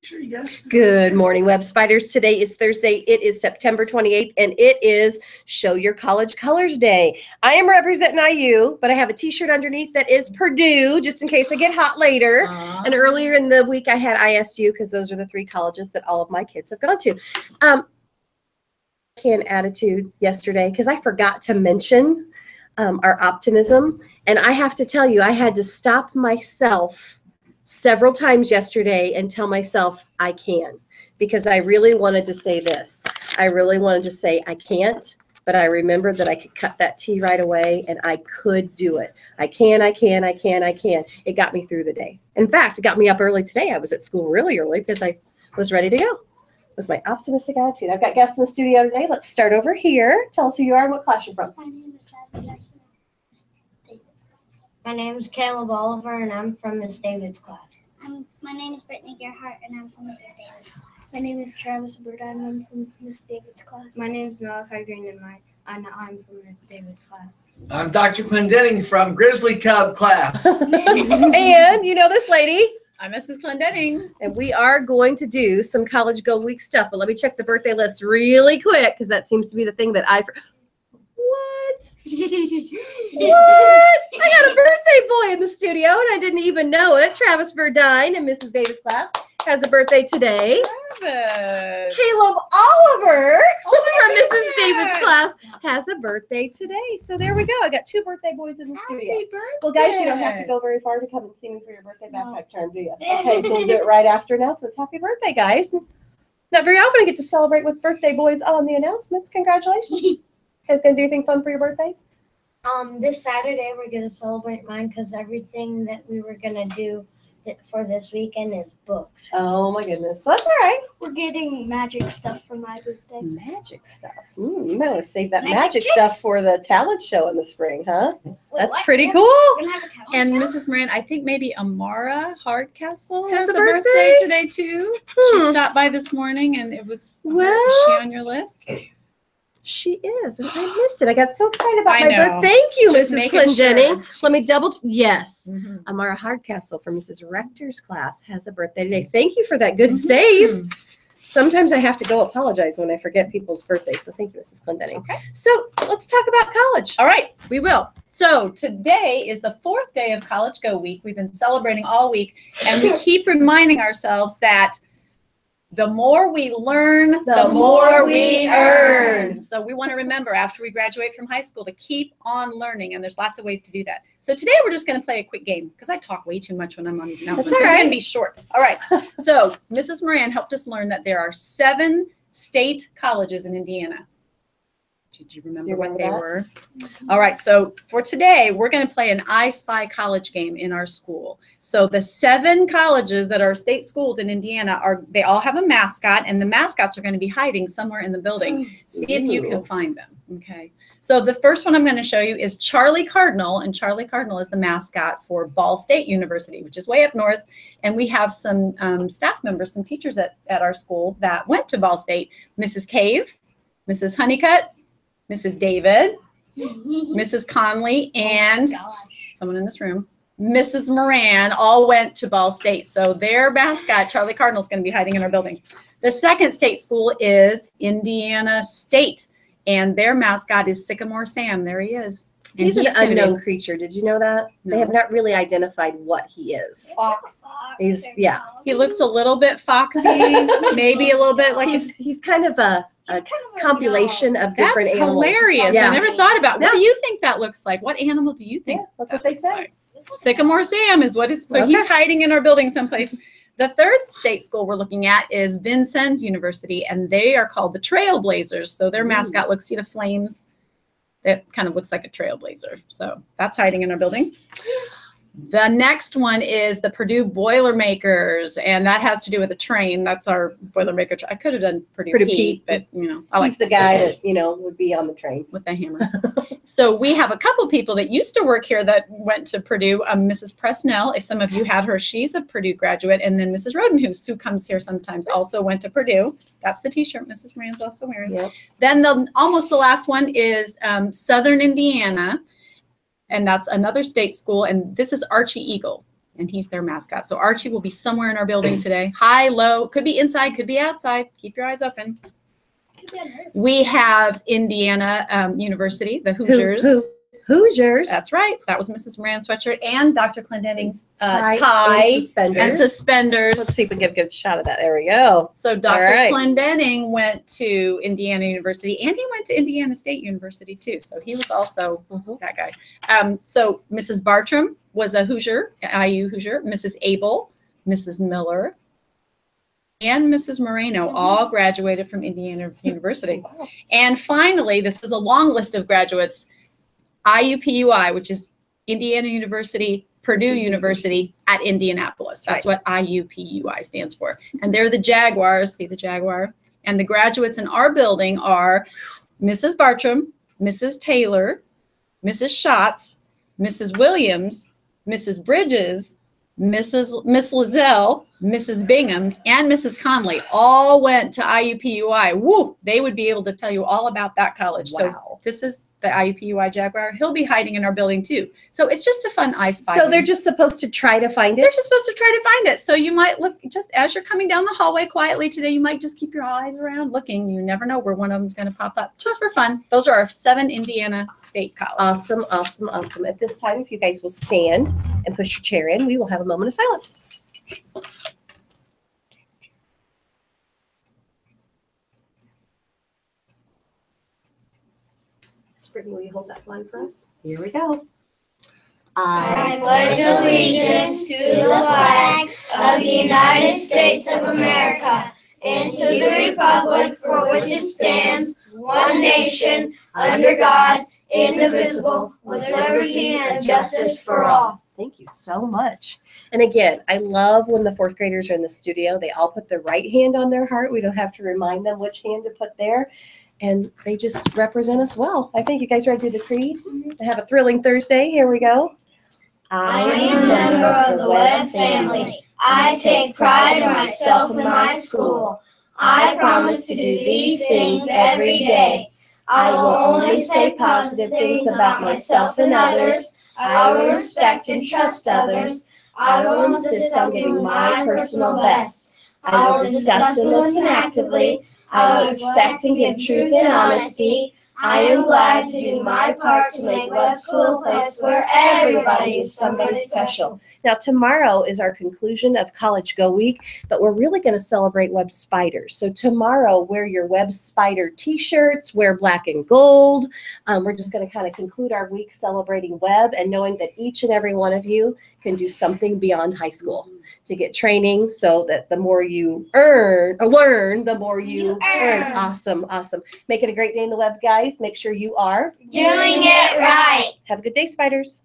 Sure, you guys. Good morning, Web Spiders. Today is Thursday. It is September 28th, and it is Show Your College Colors Day. I am representing IU, but I have a t-shirt underneath that is Purdue, just in case I get hot later. And earlier in the week, I had ISU, because those are the three colleges that all of my kids have gone to. Attitude yesterday, because I forgot to mention our optimism, and I have to tell you, I had to stop myself several times yesterday and tell myself I can, because I really wanted to say this. I really wanted to say I can't, but I remembered that I could cut that T right away and I could do it. I can. It got me through the day. In fact, it got me up early today. I was at school really early because I was ready to go with my optimistic attitude. I've got guests in the studio today. Let's start over here. Tell us who you are and what class you're from. My name is Jasmine Jackson. My name is Caleb Oliver, and I'm from Miss David's class. My name is Brittany Gerhart, and I'm from Mrs. David's class. My name is Travis Burdine, and I'm from Miss David's class. My name is Malachi Green, and I'm from Miss David's class. I'm Dr. Clendenning from Grizzly Cub class. And you know this lady. I'm Mrs. Clendenning. And we are going to do some College Go Week stuff, but let me check the birthday list really quick, because that seems to be the thing that What? What? I got a birthday boy in the studio, and I didn't even know it. Travis Burdine in Mrs. Davis' class has a birthday today. Travis. Caleb Oliver from Mrs. Davis' class has a birthday today. So there we go. I got two birthday boys in the studio. Birthday. Well, guys, you don't have to go very far to come and see me for your birthday backpack charm, do you? Okay, so we'll do it right after announcements. Happy birthday, guys. Not very often I get to celebrate with birthday boys on the announcements. Congratulations. You guys gonna do anything fun for your birthdays? This Saturday we're gonna celebrate mine because everything that we were gonna do for this weekend is booked. Oh my goodness. Well, that's all right. We're getting magic stuff for my birthday. Magic stuff. You might want to save that Magic magic kicks. stuff for the talent show in the spring, huh? That's what? pretty cool. We're gonna have a talent And show? Mrs. Moran, I think maybe Amara Hardcastle Has has a a birthday birthday? today too. Hmm. She stopped by this morning, and it was. Is Well- she on your list? She is, and I missed it. I got so excited about I my know. birthday. Thank you, Just Mrs. making Clendenning. sure. Let me double. Yes. Mhm. Amara Hardcastle from Mrs. Rector's class has a birthday today. Thank you for that good save. Sometimes I have to go apologize when I forget people's birthdays. So thank you, Mrs. Clendenning. Okay. So let's talk about college. All right, we will. So today is the 4th day of College Go Week. We've been celebrating all week, and we keep reminding ourselves that the more we learn, the more we earn. So we want to remember after we graduate from high school to keep on learning, and there's lots of ways to do that. So today we're just going to play a quick game because I talk way too much when I'm on these announcements. all It's right. going to be short. All right. So Mrs. Moran helped us learn that there are 7 state colleges in Indiana. Did you remember what remember they that? were? All right, so for today, we're going to play an I Spy college game in our school. So the 7 colleges that are state schools in Indiana they all have a mascot, and the mascots are going to be hiding somewhere in the building. See if you can find them. Okay. So the first one I'm going to show you is Charlie Cardinal, and Charlie Cardinal is the mascot for Ball State University, which is way up north. And we have some staff members, some teachers at our school that went to Ball State. Mrs. Cave, Mrs. Honeycutt, Mrs. David, Mrs. Conley, and someone in this room, Mrs. Moran, all went to Ball State. So their mascot, Charlie Cardinal, is going to be hiding in our building. The second state school is Indiana State, and their mascot is Sycamore Sam. There he is. And He's an gonna be- unknown creature. Did you know that? No. They have not really identified what he is. Fox. He's, yeah. He looks a little bit foxy, maybe a little bit like He's kind of a compilation of different That's animals. hilarious. Yeah. I never thought about. What Yeah. do you think that looks like? What animal do you think? Yeah, that's that what they looks say. like? Sycamore Sam is what is. So Okay. he's hiding in our building someplace. The third state school we're looking at is Vincennes University, and they are called the Trailblazers. So their mascot looks, see the flames? It kind of looks like a trailblazer. So that's hiding in our building. The next one is the Purdue Boilermakers, and that has to do with a train. That's our Boilermaker. I could have done Purdue Pete, but you know, I like He's the guy that, you know, would be on the train. with the hammer. So we have a couple people that used to work here that went to Purdue. Mrs. Presnell, if some of you had her, she's a Purdue graduate. And then Mrs. Rodenhus, who comes here sometimes, also went to Purdue. That's the t-shirt Mrs. Moran's also wearing. Yep. Then almost the last one is Southern Indiana. And that's another state school. And this is Archie Eagle. and he's their mascot. So Archie will be somewhere in our building today. High, low, could be inside, could be outside. Keep your eyes open. We have Indiana University, the Hoosiers. Hoosiers. That's right. That was Mrs. Moran's sweatshirt and Dr. Clendenning's Tie tie and suspenders. and suspenders. Let's see if we can get a good shot of that. There we go. So Dr. right. Clendenning went to Indiana University, and he went to Indiana State University too. So he was also that guy. So Mrs. Bartram was a Hoosier, IU Hoosier. Mrs. Abel, Mrs. Miller, and Mrs. Moreno all graduated from Indiana University. And finally, this is a long list of graduates. IUPUI, which is Indiana University, Purdue University at Indianapolis. That's what IUPUI stands for. And they're the Jaguars. See the Jaguar? And the graduates in our building are Mrs. Bartram, Mrs. Taylor, Mrs. Schatz, Mrs. Williams, Mrs. Bridges, Miss Lizelle, Mrs. Bingham, and Mrs. Conley all went to IUPUI. Woo! They would be able to tell you all about that college. Wow. So this is the IUPUI Jaguar. He'll be hiding in our building too. So it's just a fun I Spy. So they're just supposed to try to find They're it? just supposed to try to find it. So you might look, just as you're coming down the hallway quietly today, you might just keep your eyes around looking. You never know where one of them is going to pop up, just for fun. Those are our 7 Indiana State colleges. Awesome, awesome, awesome. At this time, if you guys will stand and push your chair in, we will have a moment of silence. Brittany, will you hold that line for us? Here we go. I pledge allegiance to the flag of the United States of America and to the republic for which it stands, one nation, under God, indivisible, with liberty and justice for all. Thank you so much. And again, I love when the 4th graders are in the studio. They all put the right hand on their heart. We don't have to remind them which hand to put there. And they just represent us well. I think you guys ready to do the creed? They have a thrilling Thursday. Here we go. I am a member of the Webb family. I take pride in myself and my school. I promise to do these things every day. I will only say positive things about myself and others. I will respect and trust others. I will insist on giving my personal best. I will discuss and listen actively. I will expect and give truth and honesty. I am glad to do my part to make Webb School a place where everybody is somebody special. Now, tomorrow is our conclusion of College Go Week, but we're really going to celebrate Webb Spiders. So tomorrow, wear your Webb Spider t-shirts, wear black and gold. We're just going to kind of conclude our week celebrating Webb and knowing that each and every one of you can do something beyond high school to get training so that the more you learn, the more you earn. Awesome, awesome. Make it a great day in the Webb, guys. Make sure you are Doing it right. Have a good day, Spiders.